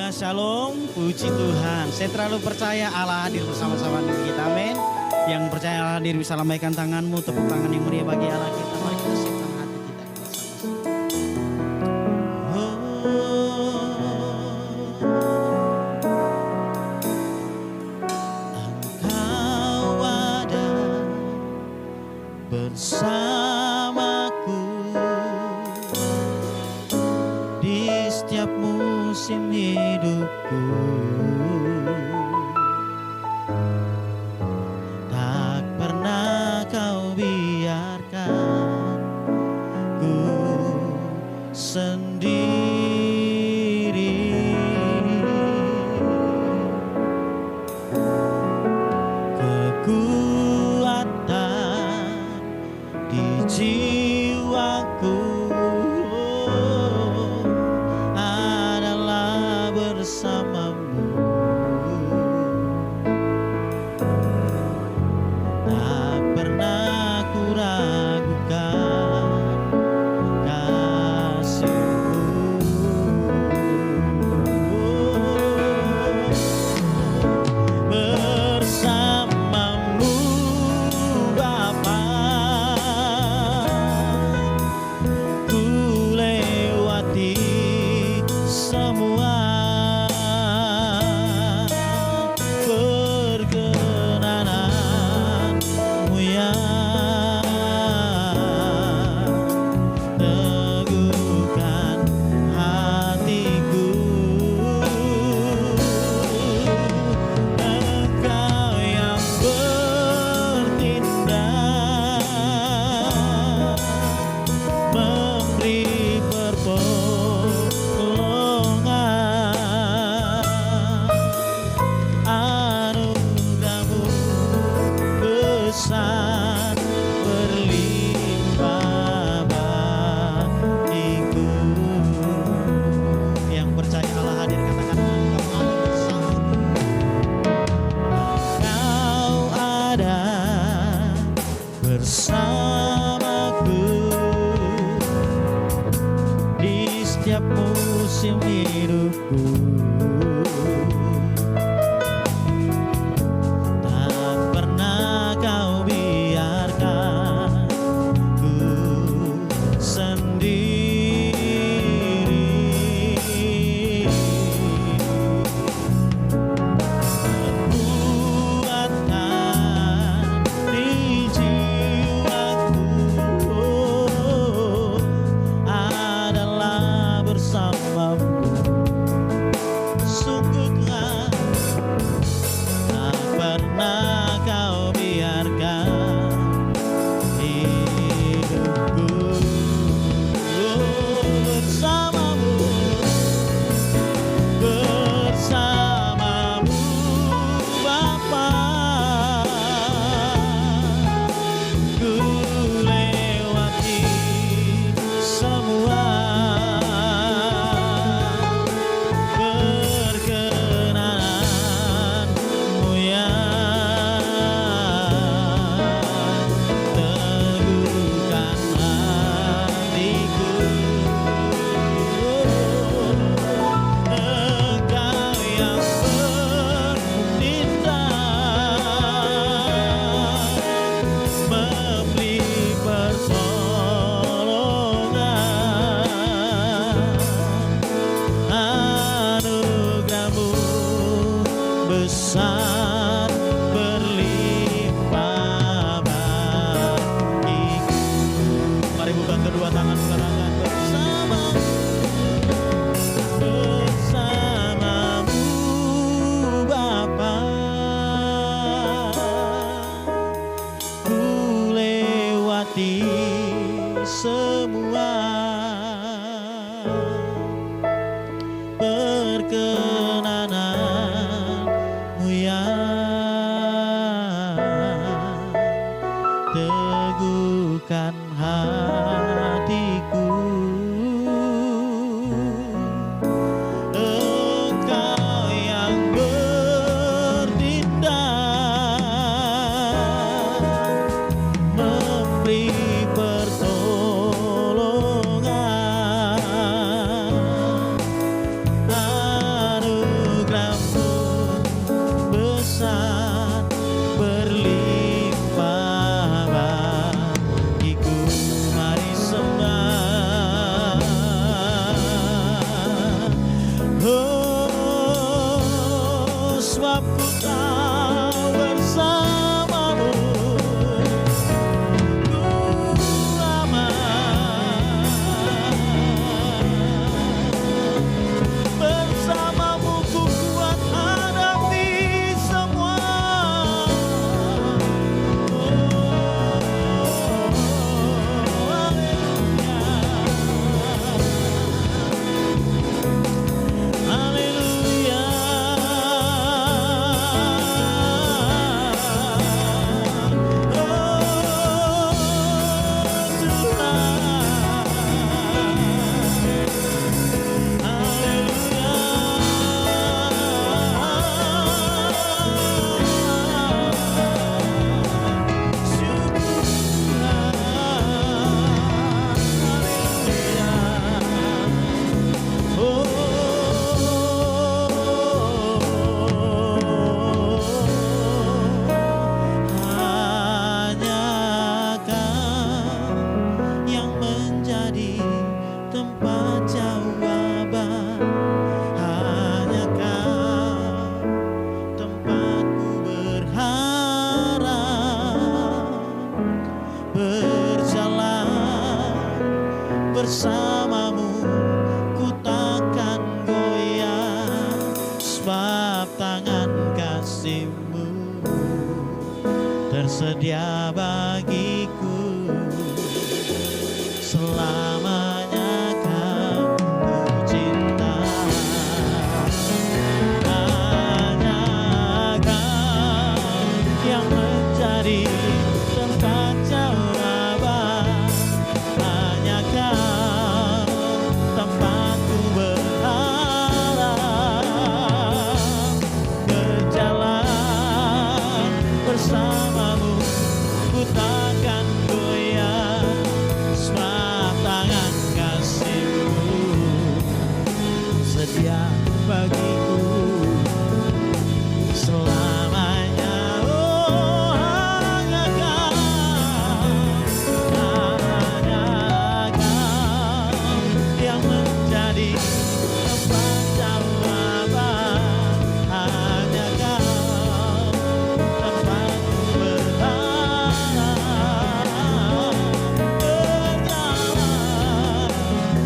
Haleluya, shalom, puji Tuhan. Saya terlalu percaya Allah hadir bersama-sama dengan kita, amin. Yang percaya Allah hadir bisa lambaikan tanganmu, tepuk tangan yang meriah bagi Allah kita. Mari kita siapkan hati kita bersama-sama. Engkau ada bersamaku di setiap musim hidupku. Tak pernah kau biarkan ku sendiri. Kekuatan di jiwaku adalah bersamamu. Tak pernah ku ragukan kasih-Mu. Bersamamu Bapa, ku lewati semua. Perkenananmu ya teguhkan hatiku. Engkau yang bertindak memberi pertolongan. Anugerah-Mu besar berlimpah bagiku. Yang percaya Allah hadir, katakan Engkau ada bersamaku. Engkau ada bersamaku di setiap musim hidupku. Tak pernah kau biarkan ku sendiri. Kekuatan di jiwaku adalah bersamamu. Sungguhlah tak pernah kau biarkan hidupku bersamamu. Bersamamu Bapa, ku lewati semua. Perkenananmu ya teguhkan hatiku. Engkau yang bertindak memberi pertolongan. Anugerah-Mu besar berlimpah bagiku. Mari buka kedua tangan, katakan bersamamu Bapa, ku lewati semua. Perkenananmu ya teguhkan hatiku. Engkau yang bertindak memberi pertolongan. tersedia bagiku. Selamanya Kau ku cinta. Hanya Kau yang menjadi tempat jawaban. Hanya Kau tempatku berharap. Berjalan bersamamu, ku takkan goyah. Sebab tangan kasih-Mu sedia bagiku selamanya. Oh, hanya Kau, hanya Kau yang menjadi tempat jawaban. Hanya Kau tempatku berharap.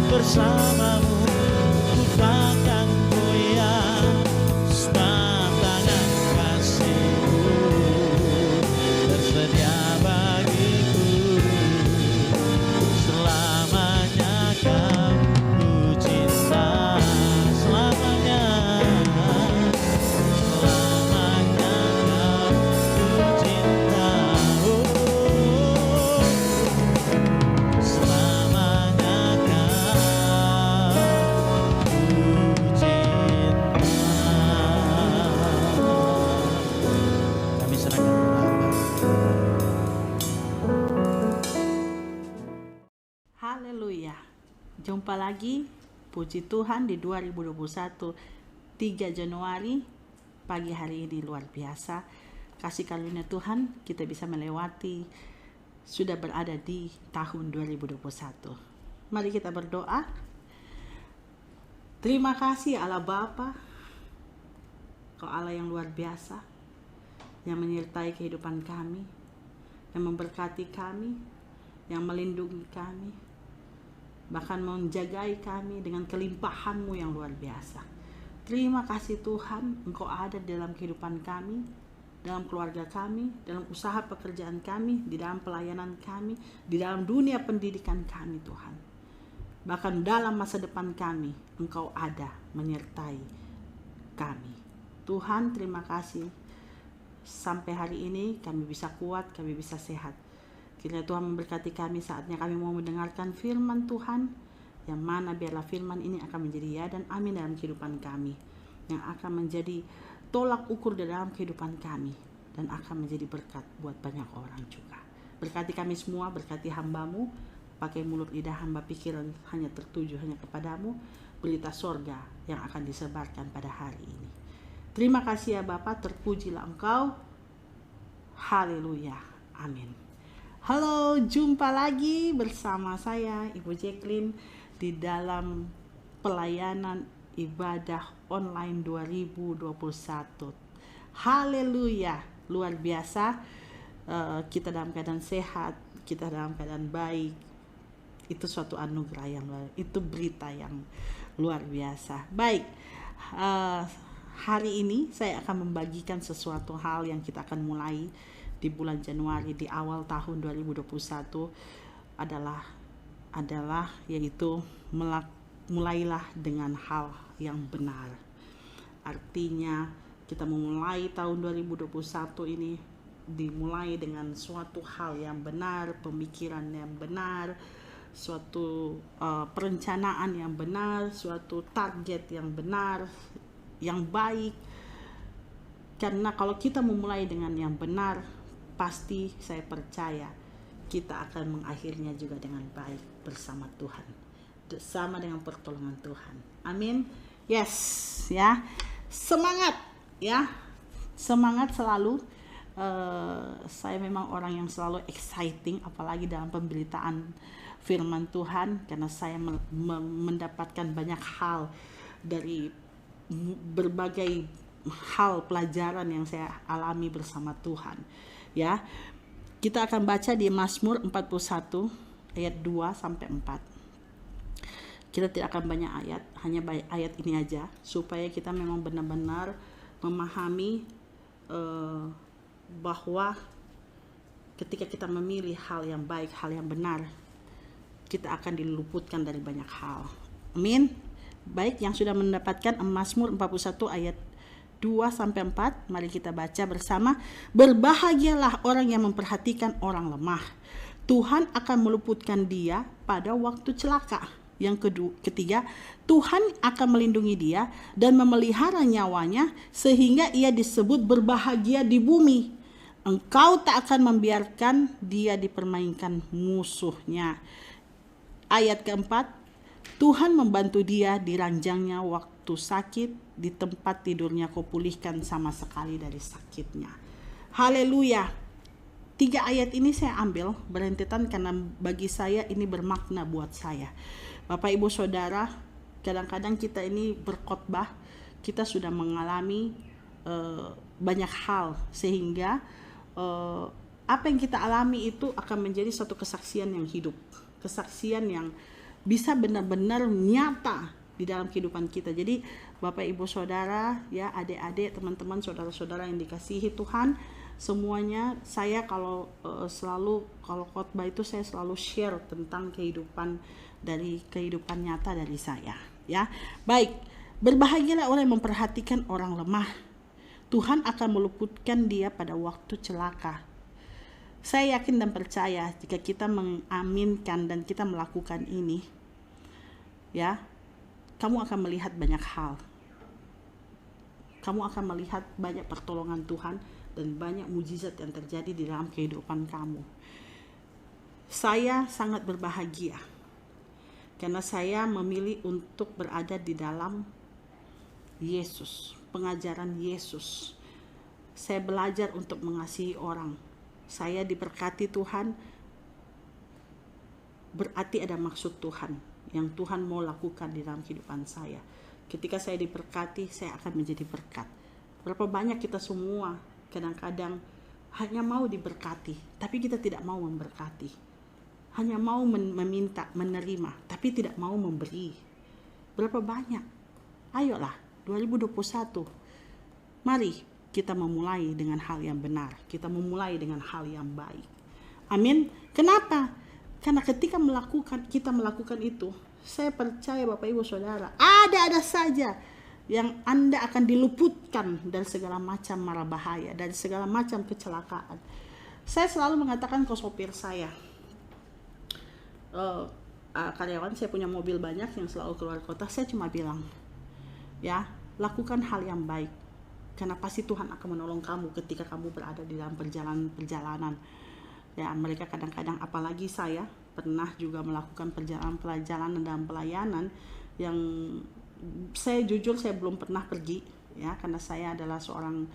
Berjalan bersamamu, ku takkan goyah. Sebab tangan kasih-Mu tersedia bagiku. Selamanya Kau ku cinta. Selamanya, selamanya Kau ku cinta. Oh, selamanya Kau ku cinta. Kami serahkan kepada Haleluya. Jumpa lagi, puji Tuhan, di 2021 3 Januari. Pagi hari ini luar biasa. Kasih karunia Tuhan kita bisa melewati, sudah berada di tahun 2021. Mari kita berdoa. Terima kasih Allah Bapa, Kau Allah yang luar biasa, yang menyertai kehidupan kami, yang memberkati kami, yang melindungi kami, bahkan menjagai kami dengan kelimpahan-Mu yang luar biasa. Terima kasih Tuhan, Engkau ada dalam kehidupan kami, dalam keluarga kami, dalam usaha pekerjaan kami, di dalam pelayanan kami, di dalam dunia pendidikan kami Tuhan. Bahkan dalam masa depan kami, Engkau ada menyertai kami. Tuhan, terima kasih. Sampai hari ini kami bisa kuat, kami bisa sehat. Kiranya Tuhan memberkati kami, saatnya kami mau mendengarkan firman Tuhan, yang mana biarlah firman ini akan menjadi ya dan amin dalam kehidupan kami, yang akan menjadi tolak ukur dalam kehidupan kami, dan akan menjadi berkat buat banyak orang juga. Berkati kami semua, berkati hamba-Mu, pakai mulut lidah hamba pikiran hanya tertuju hanya kepadamu, berita sorga yang akan disebarkan pada hari ini. Terima kasih ya Bapa, terpujilah Engkau. Haleluya, amin. Halo, jumpa lagi bersama saya Ibu Jacqueline di dalam pelayanan ibadah online 2021. Haleluya, luar biasa. Kita dalam keadaan sehat, kita dalam keadaan baik. Itu suatu anugerah yang luar, itu berita yang luar biasa. Baik, hari ini saya akan membagikan sesuatu hal yang kita akan mulai di bulan Januari, di awal tahun 2021 adalah yaitu mulailah dengan hal yang benar. Artinya kita memulai tahun 2021 ini dimulai dengan suatu hal yang benar, pemikiran yang benar, suatu perencanaan yang benar, suatu target yang benar, yang baik. Karena kalau kita memulai dengan yang benar, pasti saya percaya kita akan mengakhirinya juga dengan baik bersama Tuhan, bersama dengan pertolongan Tuhan. Amin. Yes, ya. Semangat, ya. Semangat selalu. Saya memang orang yang selalu exciting, apalagi dalam pemberitaan firman Tuhan, karena saya mendapatkan banyak hal dari berbagai hal pelajaran yang saya alami bersama Tuhan. Ya, kita akan baca di Mazmur 41 ayat 2 sampai 4. Kita tidak akan banyak ayat, hanya ayat ini aja, supaya kita memang benar-benar memahami bahwa ketika kita memilih hal yang baik, hal yang benar, kita akan diluputkan dari banyak hal. Amin. Baik, yang sudah mendapatkan Mazmur 41 ayat 2-4, mari kita baca bersama. Berbahagialah orang yang memperhatikan orang lemah. Tuhan akan meluputkan dia pada waktu celaka. Yang ketiga, Tuhan akan melindungi dia dan memelihara nyawanya sehingga ia disebut berbahagia di bumi. Engkau tak akan membiarkan dia dipermainkan musuhnya. Ayat keempat, Tuhan membantu dia di ranjangnya waktu sakit, di tempat tidurnya kau pulihkan sama sekali dari sakitnya. Haleluya. 3 ayat ini saya ambil berentetan karena bagi saya ini bermakna buat saya. Bapak Ibu Saudara, kadang-kadang kita ini berkhotbah, kita sudah mengalami banyak hal sehingga apa yang kita alami itu akan menjadi suatu kesaksian yang hidup, kesaksian yang bisa benar-benar nyata di dalam kehidupan kita. Jadi Bapak Ibu Saudara, ya adik-adik, teman-teman, saudara-saudara yang dikasihi Tuhan, semuanya saya kalau khotbah itu saya selalu share tentang kehidupan nyata dari saya, ya. Baik, berbahagialah orang yang memperhatikan orang lemah. Tuhan akan meluputkan dia pada waktu celaka. Saya yakin dan percaya jika kita mengaminkan dan kita melakukan ini, ya, kamu akan melihat banyak hal. Kamu akan melihat banyak pertolongan Tuhan dan banyak mujizat yang terjadi di dalam kehidupan kamu. Saya sangat berbahagia karena saya memilih untuk berada di dalam Yesus, pengajaran Yesus. Saya belajar untuk mengasihi orang. Saya diberkati Tuhan, berarti ada maksud Tuhan yang Tuhan mau lakukan di dalam kehidupan saya. Ketika saya diberkati, saya akan menjadi berkat. Berapa banyak kita semua kadang-kadang hanya mau diberkati, tapi kita tidak mau memberkati. Hanya mau meminta, menerima, tapi tidak mau memberi. Berapa banyak? Ayolah, 2021. Mari kita memulai dengan hal yang benar. Kita memulai dengan hal yang baik. Amin. Kenapa? Karena ketika kita melakukan itu, saya percaya Bapak Ibu Saudara, ada saja yang Anda akan diluputkan dari segala macam mara bahaya, dari segala macam kecelakaan. Saya selalu mengatakan ke sopir saya, karyawan saya punya mobil banyak yang selalu keluar kota, saya cuma bilang, ya, lakukan hal yang baik, karena pasti Tuhan akan menolong kamu ketika kamu berada di dalam perjalanan. Ya, mereka kadang-kadang, apalagi saya pernah juga melakukan perjalanan dalam pelayanan yang saya jujur saya belum pernah pergi, ya, karena saya adalah seorang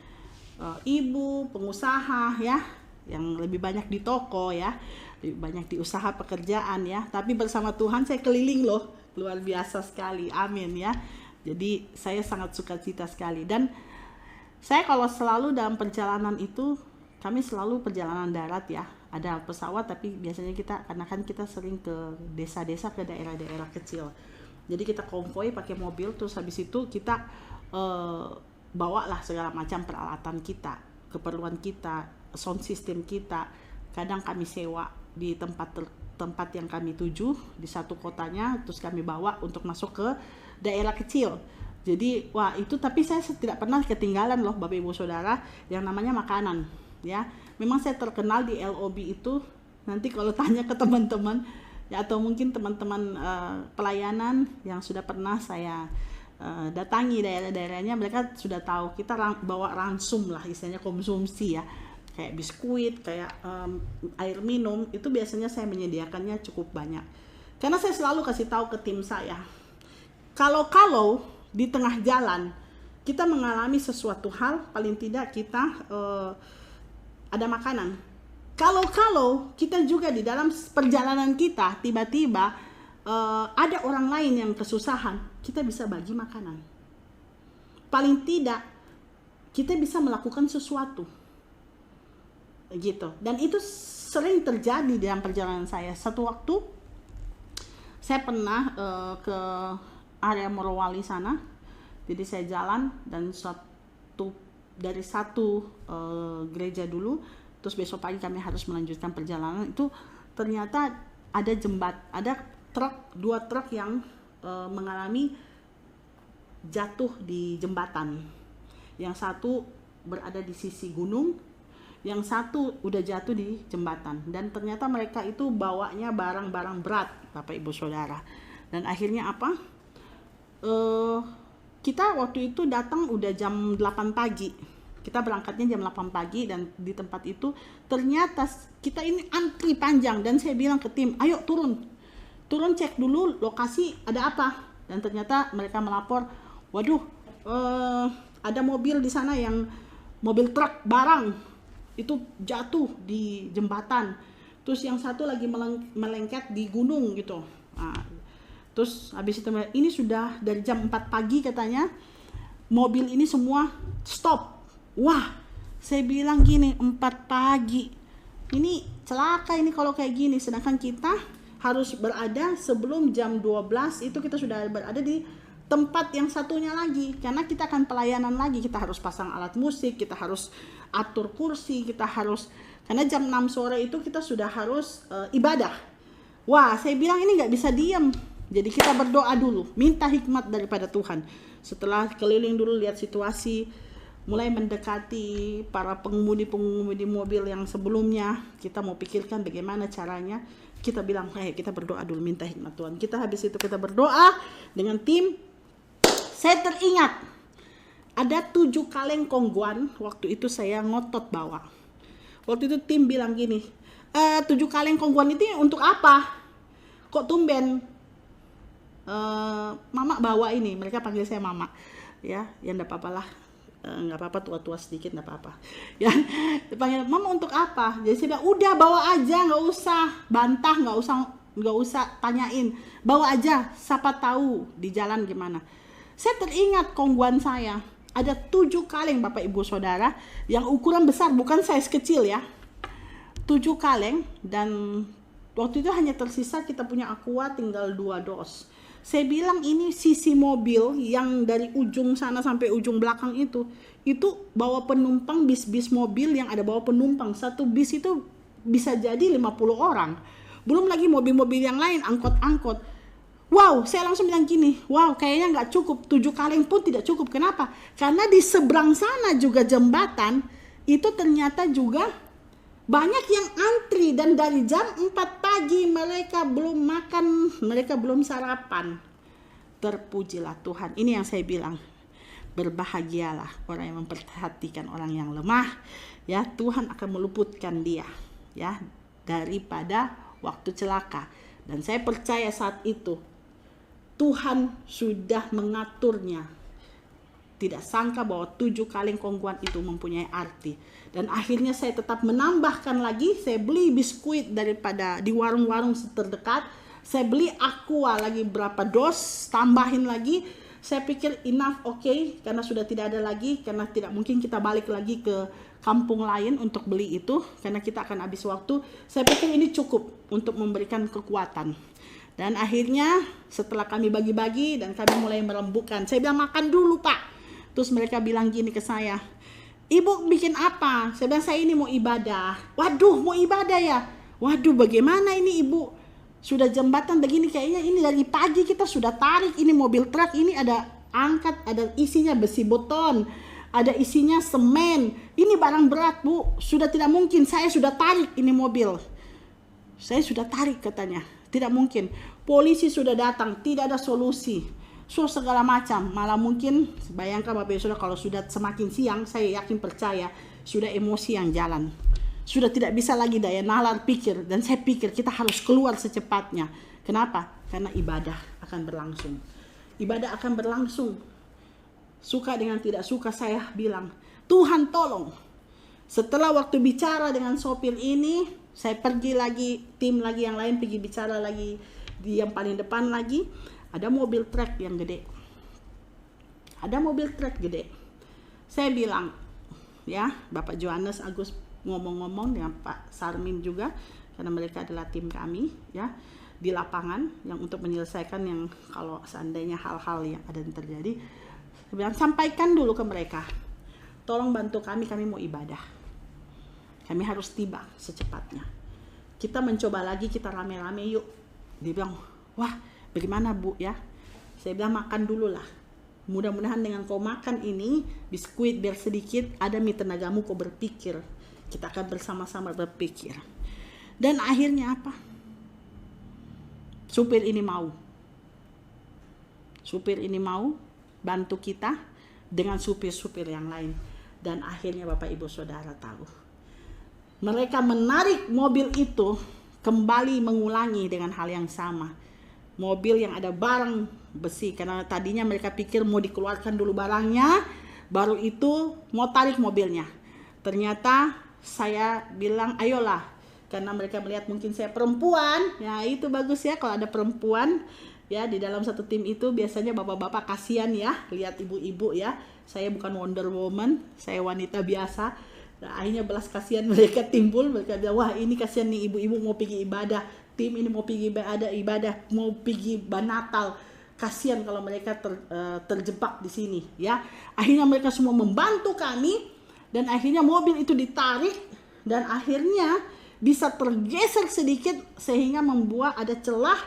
ibu pengusaha, ya, yang lebih banyak di toko, ya, lebih banyak di usaha pekerjaan, ya. Tapi bersama Tuhan saya keliling loh, luar biasa sekali, amin, ya. Jadi saya sangat sukacita sekali. Dan saya kalau selalu dalam perjalanan itu, kami selalu perjalanan darat, ya. Ada pesawat, tapi biasanya karena kan kita sering ke desa-desa, ke daerah-daerah kecil. Jadi kita konvoy pakai mobil, terus habis itu kita bawalah segala macam peralatan kita, keperluan kita, sound system kita. Kadang kami sewa di tempat yang kami tuju di satu kotanya, terus kami bawa untuk masuk ke daerah kecil. Jadi wah itu, tapi saya tidak pernah ketinggalan loh Bapak Ibu Saudara yang namanya makanan, ya. Memang saya terkenal di LOB itu, nanti kalau tanya ke teman-teman, ya, atau mungkin teman-teman pelayanan yang sudah pernah saya datangi daerah-daerahnya, mereka sudah tahu kita bawa ransum lah, istilahnya konsumsi, ya, kayak biskuit, kayak air minum, itu biasanya saya menyediakannya cukup banyak. Karena saya selalu kasih tahu ke tim saya, kalau di tengah jalan kita mengalami sesuatu hal, paling tidak kita ada makanan. Kalau kita juga di dalam perjalanan kita tiba-tiba ada orang lain yang kesusahan, kita bisa bagi makanan. Paling tidak kita bisa melakukan sesuatu, gitu. Dan itu sering terjadi dalam perjalanan saya. Satu waktu saya pernah ke area Morowali sana. Jadi saya jalan dan dari satu gereja dulu terus besok pagi kami harus melanjutkan perjalanan. Itu ternyata ada dua truk yang mengalami jatuh di jembatan. Yang satu berada di sisi gunung, yang satu udah jatuh di jembatan. Dan ternyata mereka itu bawanya barang-barang berat, Bapak Ibu Saudara. Dan akhirnya apa? Kita waktu itu datang udah jam 8 pagi. Kita berangkatnya jam 8 pagi dan di tempat itu ternyata kita ini antri panjang. Dan saya bilang ke tim, ayo turun cek dulu lokasi ada apa. Dan ternyata mereka melapor, waduh, ada mobil di sana yang mobil truk barang itu jatuh di jembatan. Terus yang satu lagi melengket di gunung gitu. Nah, terus habis itu ini sudah dari jam 4 pagi katanya mobil ini semua stop. Wah, saya bilang gini, 4 pagi. Ini celaka ini kalau kayak gini. Sedangkan kita harus berada sebelum jam 12 itu kita sudah berada di tempat yang satunya lagi. Karena kita akan pelayanan lagi. Kita harus pasang alat musik, kita harus atur kursi, kita harus, karena jam 6 sore itu kita sudah harus ibadah. Wah, saya bilang ini nggak bisa diam. Jadi kita berdoa dulu, minta hikmat daripada Tuhan. Setelah keliling dulu lihat situasi, mulai mendekati para pengemudi mobil yang sebelumnya, kita mau pikirkan bagaimana caranya. Kita bilang, kita berdoa dulu, minta hikmat Tuhan. Kita habis itu kita berdoa dengan tim. Saya teringat, ada 7 kaleng kongguan, waktu itu saya ngotot bawa. Waktu itu tim bilang gini, 7 kaleng kongguan itu untuk apa? Kok tumben? Mama bawa ini, mereka panggil saya mama, ya enggak apa-apa lah, nggak apa-apa, tua-tua sedikit nggak apa-apa, ya panggil mama untuk apa? Jadi saya bilang udah bawa aja, nggak usah bantah, nggak usah tanyain, bawa aja, siapa tahu di jalan gimana. Saya teringat kongguan saya ada 7 kaleng Bapak Ibu Saudara yang ukuran besar, bukan size kecil ya, 7 kaleng. Dan waktu itu hanya tersisa kita punya aqua tinggal 2 dos. Saya bilang ini sisi mobil yang dari ujung sana sampai ujung belakang itu bawa penumpang, bis-bis mobil yang ada bawa penumpang. Satu bis itu bisa jadi 50 orang. Belum lagi mobil-mobil yang lain, angkot-angkot. Wow, saya langsung bilang gini, wow kayaknya nggak cukup, 7 kaleng pun tidak cukup. Kenapa? Karena di seberang sana juga jembatan, itu ternyata juga banyak yang antri, dan dari jam 4 pagi mereka belum makan, mereka belum sarapan. Terpujilah Tuhan. Ini yang saya bilang, berbahagialah orang yang memperhatikan orang yang lemah, ya Tuhan akan meluputkan dia, ya, daripada waktu celaka. Dan saya percaya saat itu Tuhan sudah mengaturnya. Tidak sangka bahwa 7 kaleng kongguan itu mempunyai arti. Dan akhirnya saya tetap menambahkan lagi. Saya beli biskuit daripada di warung-warung terdekat. Saya beli aqua lagi berapa dos, tambahin lagi. Saya pikir enough, oke, karena sudah tidak ada lagi. Karena tidak mungkin kita balik lagi ke kampung lain untuk beli itu, karena kita akan habis waktu. Saya pikir ini cukup untuk memberikan kekuatan. Dan akhirnya setelah kami bagi-bagi dan kami mulai merembukan, saya bilang makan dulu Pak. Terus mereka bilang gini ke saya, Ibu bikin apa? Saya bilang saya ini mau ibadah. Waduh, mau ibadah ya? Waduh, bagaimana ini Ibu? Sudah jembatan begini, kayaknya ini dari pagi kita sudah tarik ini mobil truk, ini ada angkat, ada isinya besi beton, ada isinya semen. Ini barang berat Bu, sudah tidak mungkin, saya sudah tarik ini mobil. Saya sudah tarik katanya, tidak mungkin. Polisi sudah datang, tidak ada solusi. So segala macam, malah mungkin bayangkan Bapak Ibu Saudara, kalau sudah semakin siang, saya yakin percaya sudah emosi yang jalan, sudah tidak bisa lagi daya nalar pikir. Dan saya pikir kita harus keluar secepatnya. Kenapa? Karena ibadah akan berlangsung. Ibadah akan berlangsung. Suka dengan tidak suka, saya bilang Tuhan tolong. Setelah waktu bicara dengan sopir ini, saya pergi lagi, tim lagi yang lain pergi bicara lagi di yang paling depan lagi. Ada mobil truk yang gede. Ada mobil truk gede. Saya bilang, ya, Bapak Johannes Agus ngomong-ngomong dengan Pak Sarmin juga, karena mereka adalah tim kami, ya, di lapangan yang untuk menyelesaikan yang kalau seandainya hal-hal yang ada yang terjadi. Saya bilang, sampaikan dulu ke mereka, tolong bantu kami mau ibadah. Kami harus tiba secepatnya. Kita mencoba lagi, kita rame-rame yuk. Dia bilang, wah bagaimana Bu ya? Saya bilang makan dulu lah. Mudah-mudahan dengan kau makan ini, biskuit biar sedikit, ada tenagamu kau berpikir. Kita akan bersama-sama berpikir. Dan akhirnya apa? Supir ini mau bantu kita dengan supir-supir yang lain. Dan akhirnya Bapak Ibu Saudara tahu, mereka menarik mobil itu kembali mengulangi dengan hal yang sama. Mobil yang ada barang besi, karena tadinya mereka pikir mau dikeluarkan dulu barangnya, baru itu mau tarik mobilnya. Ternyata saya bilang ayolah, karena mereka melihat mungkin saya perempuan, ya itu bagus ya kalau ada perempuan ya di dalam satu tim itu. Biasanya bapak-bapak kasihan ya lihat ibu-ibu ya. Saya bukan Wonder Woman, saya wanita biasa. Nah, akhirnya belas kasihan mereka timbul. Mereka bilang, wah ini kasihan nih ibu-ibu mau pergi ibadah, tim ini mau pergi ibadah, mau pergi Natal. Kasihan kalau mereka terjebak di sini ya. Akhirnya mereka semua membantu kami, dan akhirnya mobil itu ditarik, dan akhirnya bisa tergeser sedikit sehingga membuat ada celah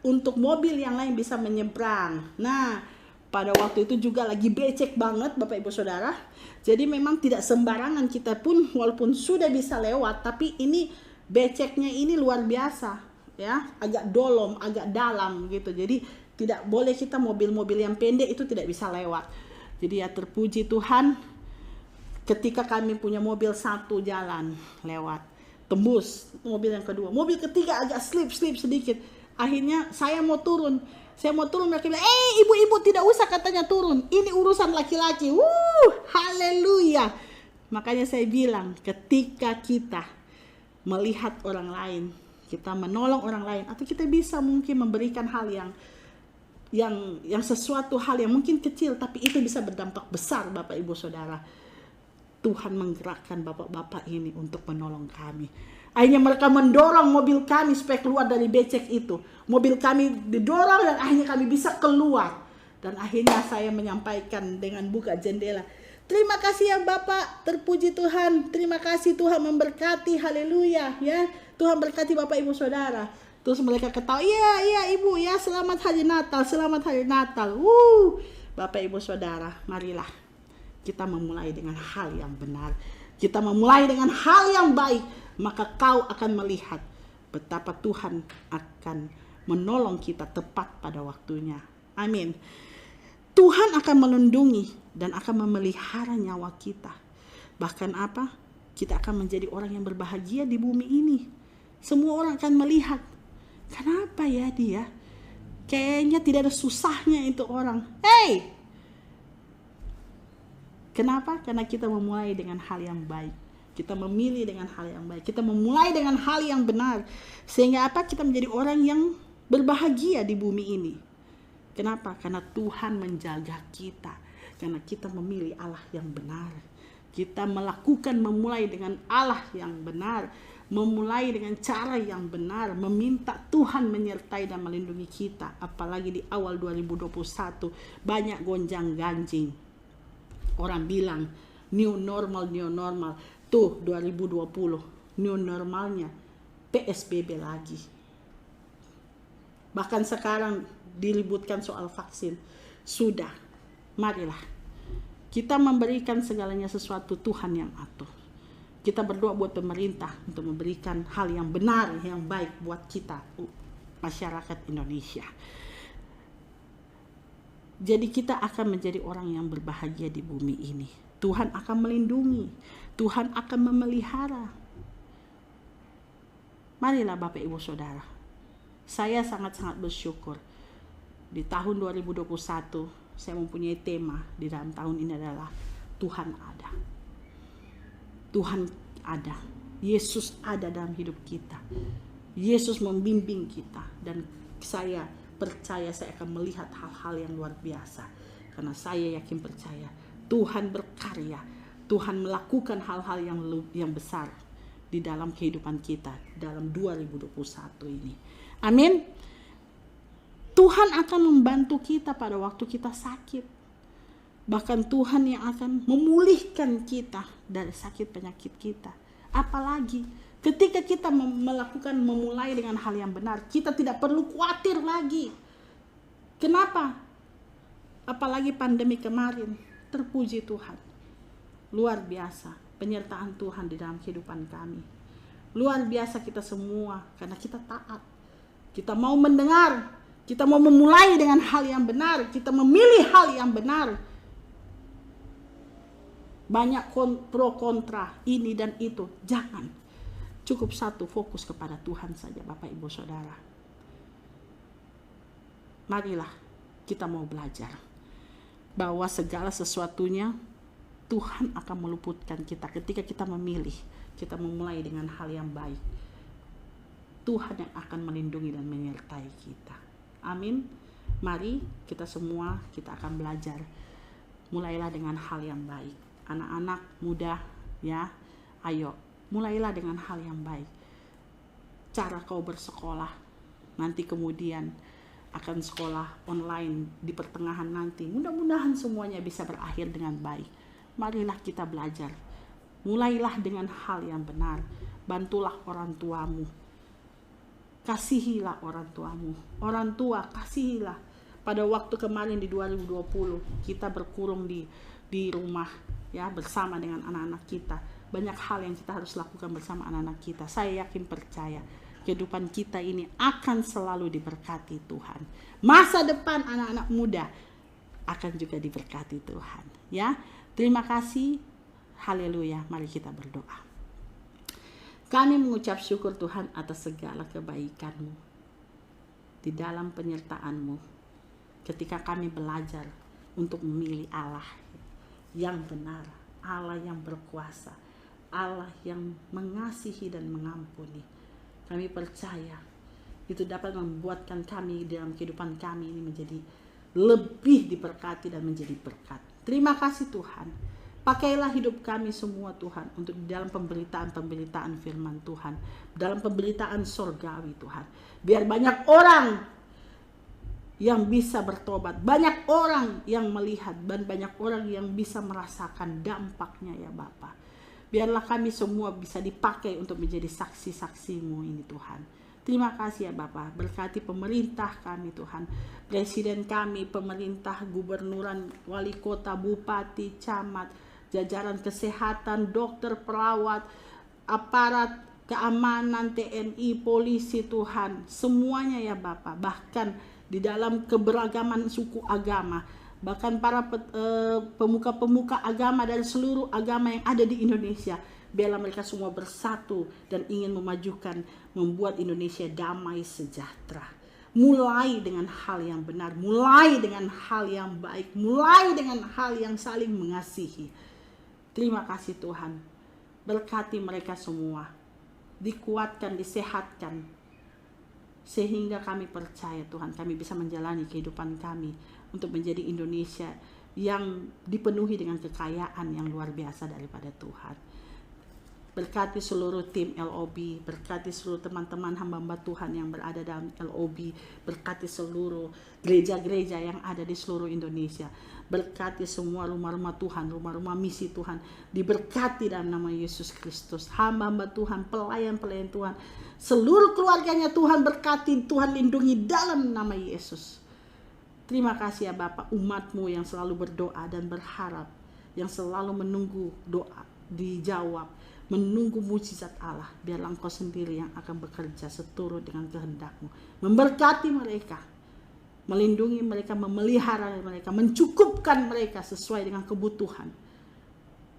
untuk mobil yang lain bisa menyeberang. Nah, pada waktu itu juga lagi becek banget Bapak Ibu Saudara. Jadi memang tidak sembarangan kita pun walaupun sudah bisa lewat, tapi ini beceknya ini luar biasa ya, agak dolom, agak dalam gitu. Jadi tidak boleh kita mobil-mobil yang pendek itu tidak bisa lewat. Jadi ya terpuji Tuhan, ketika kami punya mobil satu jalan lewat, tembus mobil yang kedua, mobil ketiga agak slip sedikit. Akhirnya saya mau turun, mereka bilang, ibu-ibu tidak usah katanya turun, ini urusan laki-laki. Haleluya. Makanya saya bilang, ketika kita melihat orang lain, kita menolong orang lain, atau kita bisa mungkin memberikan hal yang sesuatu hal yang mungkin kecil, tapi itu bisa berdampak besar Bapak Ibu Saudara. Tuhan menggerakkan bapak-bapak ini untuk menolong kami. Akhirnya mereka mendorong mobil kami supaya keluar dari becek itu. Mobil kami didorong dan akhirnya kami bisa keluar. Dan akhirnya saya menyampaikan dengan buka jendela, terima kasih ya Bapak, terpuji Tuhan. Terima kasih Tuhan memberkati, haleluya ya. Tuhan berkati Bapak Ibu Saudara. Terus mereka ketawa, iya Ibu ya, selamat hari Natal. Bapak Ibu Saudara, marilah kita memulai dengan hal yang benar. Kita memulai dengan hal yang baik. Maka kau akan melihat betapa Tuhan akan menolong kita tepat pada waktunya. Amin. Tuhan akan melindungi dan akan memelihara nyawa kita. Bahkan apa? Kita akan menjadi orang yang berbahagia di bumi ini. Semua orang akan melihat, kenapa ya dia? Kayaknya tidak ada susahnya itu orang. Kenapa? Karena kita memulai dengan hal yang baik. Kita memilih dengan hal yang baik. Kita memulai dengan hal yang benar. Sehingga apa? Kita menjadi orang yang berbahagia di bumi ini. Kenapa? Karena Tuhan menjaga kita. Karena kita memilih Allah yang benar. Kita memulai dengan Allah yang benar. Memulai dengan cara yang benar. Meminta Tuhan menyertai dan melindungi kita. Apalagi di awal 2021. Banyak gonjang ganjing. Orang bilang new normal. Tuh 2020 new normalnya PSBB lagi. Bahkan sekarang diributkan soal vaksin. Sudah, marilah kita memberikan segalanya sesuatu Tuhan yang atur. Kita berdoa buat pemerintah untuk memberikan hal yang benar, yang baik buat kita masyarakat Indonesia. Jadi kita akan menjadi orang yang berbahagia di bumi ini. Tuhan akan melindungi, Tuhan akan memelihara. Marilah Bapak Ibu Saudara, saya sangat-sangat bersyukur di tahun 2021 saya mempunyai tema di dalam tahun ini adalah Tuhan ada. Tuhan ada, Yesus ada dalam hidup kita. Yesus membimbing kita, dan saya percaya saya akan melihat hal-hal yang luar biasa. Karena saya yakin percaya Tuhan berkarya, Tuhan melakukan hal-hal yang besar di dalam kehidupan kita dalam 2021 ini. Amin. Tuhan akan membantu kita pada waktu kita sakit. Bahkan Tuhan yang akan memulihkan kita dari sakit penyakit kita. Apalagi ketika kita memulai dengan hal yang benar, kita tidak perlu khawatir lagi. Kenapa? Apalagi pandemi kemarin, terpuji Tuhan. Luar biasa penyertaan Tuhan di dalam kehidupan kami. Luar biasa kita semua karena kita taat. Kita mau mendengar, kita mau memulai dengan hal yang benar, kita memilih hal yang benar. Banyak pro kontra ini dan itu, jangan. Cukup satu, fokus kepada Tuhan saja Bapak Ibu Saudara. Marilah kita mau belajar bahwa segala sesuatunya Tuhan akan meluputkan kita ketika kita memilih, kita memulai dengan hal yang baik. Tuhan yang akan melindungi dan menyertai kita. Amin. Mari kita semua, kita akan belajar. Mulailah dengan hal yang baik. Anak-anak muda ya, ayo mulailah dengan hal yang baik. Cara kau bersekolah, nanti kemudian akan sekolah online di pertengahan nanti. Mudah-mudahan semuanya bisa berakhir dengan baik. Marilah kita belajar. Mulailah dengan hal yang benar. Bantulah orang tuamu. Kasihilah orang tuamu. Orang tua, kasihilah. Pada waktu kemarin di 2020, kita berkurung di rumah ya, bersama dengan anak-anak kita. Banyak hal yang kita harus lakukan bersama anak-anak kita. Saya yakin percaya kehidupan kita ini akan selalu diberkati Tuhan. Masa depan anak-anak muda akan juga diberkati Tuhan ya. Terima kasih. Haleluya. Mari kita berdoa. Kami mengucap syukur Tuhan atas segala kebaikan-Mu di dalam penyertaan-Mu ketika kami belajar untuk memilih Allah yang benar, Allah yang berkuasa, Allah yang mengasihi dan mengampuni. Kami percaya itu dapat membuatkan kami dalam kehidupan kami ini menjadi lebih diberkati dan menjadi berkat. Terima kasih Tuhan. Pakailah hidup kami semua Tuhan untuk di dalam pemberitaan firman Tuhan, dalam pemberitaan sorgawi Tuhan. Biar banyak orang yang bisa bertobat, banyak orang yang melihat, dan banyak orang yang bisa merasakan dampaknya ya Bapa. Biarlah kami semua bisa dipakai untuk menjadi saksi-saksi-Mu ini Tuhan. Terima kasih ya Bapa. Berkati pemerintah kami Tuhan, presiden kami, pemerintah, gubernuran, wali kota, bupati, camat, jajaran kesehatan, dokter, perawat, aparat keamanan, TNI, polisi Tuhan, semuanya ya Bapa. Bahkan di dalam keberagaman suku agama, bahkan para pemuka-pemuka agama dari seluruh agama yang ada di Indonesia, biarlah mereka semua bersatu dan ingin memajukan, membuat Indonesia damai sejahtera. Mulai dengan hal yang benar, mulai dengan hal yang baik, mulai dengan hal yang saling mengasihi. Terima kasih Tuhan. Berkati mereka semua, dikuatkan, disehatkan, sehingga kami percaya Tuhan, kami bisa menjalani kehidupan kami untuk menjadi Indonesia yang dipenuhi dengan kekayaan yang luar biasa daripada Tuhan. Berkati seluruh tim LOB, berkati seluruh teman-teman hamba-hamba Tuhan yang berada dalam LOB, berkati seluruh gereja-gereja yang ada di seluruh Indonesia, berkati semua rumah-rumah Tuhan, rumah-rumah misi Tuhan, diberkati dalam nama Yesus Kristus. Hamba-hamba Tuhan, pelayan-pelayan Tuhan, seluruh keluarganya Tuhan berkati, Tuhan lindungi dalam nama Yesus. Terima kasih ya Bapak, umat-Mu yang selalu berdoa dan berharap, yang selalu menunggu doa dijawab, menunggu mujizat Allah. Biarlah Engkau sendiri yang akan bekerja seturut dengan kehendak-Mu, memberkati mereka, melindungi mereka, memelihara mereka, mencukupkan mereka sesuai dengan kebutuhan.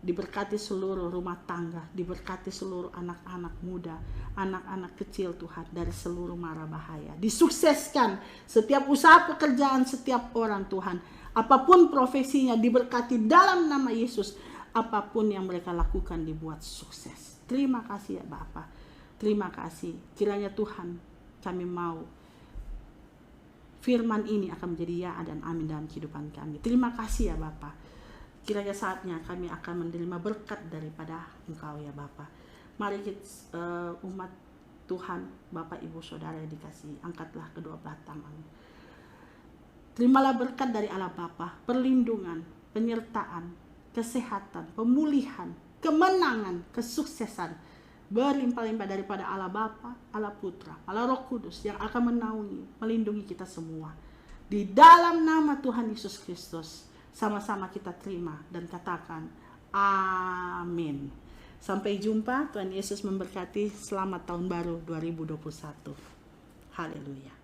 Diberkati seluruh rumah tangga, diberkati seluruh anak-anak muda, anak-anak kecil Tuhan dari seluruh mara bahaya. Disukseskan setiap usaha pekerjaan setiap orang Tuhan, apapun profesinya, diberkati dalam nama Yesus. Apapun yang mereka lakukan dibuat sukses. Terima kasih ya Bapa. Terima kasih. Kiranya Tuhan, kami mau firman ini akan menjadi ya dan amin dalam kehidupan kami. Terima kasih ya Bapa. Kiranya saatnya kami akan menerima berkat daripada Engkau ya Bapa. Mari kita, umat Tuhan, Bapak Ibu Saudara yang dikasihi, angkatlah kedua belah tangan. Terimalah berkat dari Allah Bapa, perlindungan, penyertaan, kesehatan, pemulihan, kemenangan, kesuksesan berlimpah-limpah daripada Allah Bapa, Allah Putra, Allah Roh Kudus yang akan menaungi, melindungi kita semua. Di dalam nama Tuhan Yesus Kristus, sama-sama kita terima dan katakan amin. Sampai jumpa, Tuhan Yesus memberkati. Selamat tahun baru 2021. Haleluya.